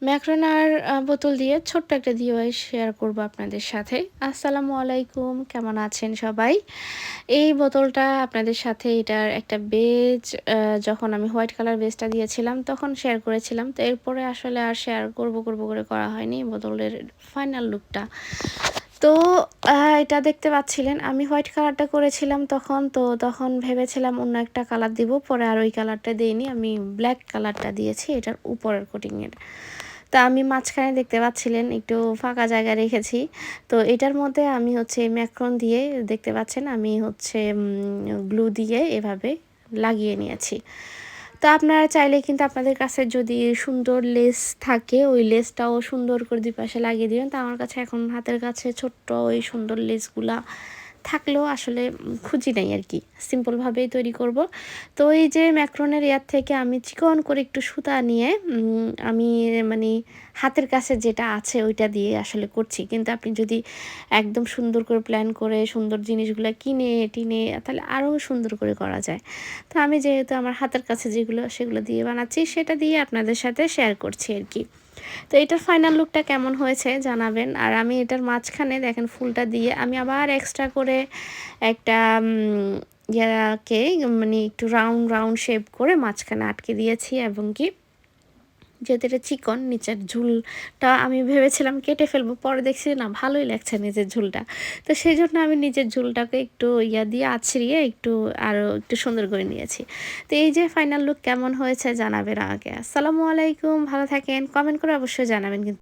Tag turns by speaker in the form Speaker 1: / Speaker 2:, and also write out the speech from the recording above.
Speaker 1: ম্যাক্রোন আর বোতল দিয়ে ছোট্ট একটা DIY শেয়ার করব আপনাদের সাথে। আসসালামু আলাইকুম, কেমন আছেন সবাই? এই বোতলটা আপনাদের সাথে এটার একটা বেজ যখন আমি হোয়াইট কালার বেজটা দিয়েছিলাম তখন শেয়ার করেছিলাম। তো এরপরে আসলে আর শেয়ার করব করে করা হয়নি বোতলের ফাইনাল লুকটা। তো এটা দেখতে পাচ্ছিলেন আমি হোয়াইট কালারটা করেছিলাম তখন। তো তখন ভেবেছিলাম অন্য একটা কালার দিব। পরে আর ওই কালারটা দেইনি। আমি ব্ল্যাক কালারটা দিয়েছি এটার উপরের কোটিংয়ের। তা আমি মাঝখানে দেখতে পাচ্ছিলেন একটু ফাঁকা জায়গা রেখেছি। তো এটার মধ্যে আমি হচ্ছে ম্যাক্রন দিয়ে দেখতে পাচ্ছেন আমি হচ্ছে গ্লু দিয়ে এভাবে লাগিয়ে নিয়েছি। তো আপনারা চাইলে কিন্তু আপনাদের কাছে যদি সুন্দর লেস থাকে ওই লেসটাও সুন্দর করে দুই পাশে লাগিয়ে দিবেন। তো আমার কাছে এখন হাতের কাছে ছোট্ট ওই সুন্দর লেসগুলা থাকলেও আসলে খুঁজি নাই আর কি, সিম্পলভাবেই তৈরি করব। তো এই যে ম্যাক্রনের ইয়ার থেকে আমি চিকন করে একটু সুতা নিয়ে আমি মানে হাতের কাছে যেটা আছে ওইটা দিয়ে আসলে করছি। কিন্তু আপনি যদি একদম সুন্দর করে প্ল্যান করে সুন্দর জিনিসগুলো কিনে টিনে তাহলে আরও সুন্দর করে করা যায়। তো আমি যেহেতু আমার হাতের কাছে যেগুলো সেগুলো দিয়ে বানাচ্ছি সেটা দিয়ে আপনাদের সাথে শেয়ার করছি আর কি। তো এটার ফাইনাল লুকটা কেমন হয়েছে জানাবেন। আর আমি এটার মাঝখানে দেখেন ফুলটা দিয়ে আমি আবার এক্সট্রা করে একটা ইয়াকে মানে একটু রাউন্ড শেপ করে মাঝখানে আটকে দিয়েছি এবং কি যেহেতু এটা চিকন নিচের ঝুলটা আমি ভেবেছিলাম কেটে ফেলবো, পরে দেখছি না ভালোই লাগছে নিচের ঝুলটা। তো সেই জন্য আমি নিচের ঝুলটাকে একটু ইয়া দিয়ে আছড়িয়ে একটু আরও একটু সুন্দর করে নিয়েছি। তো এই যে ফাইনাল লুক কেমন হয়েছে জানাবেন আমাকে। আসসালামু আলাইকুম, ভালো থাকেন, কমেন্ট করে অবশ্যই জানাবেন কিন্তু।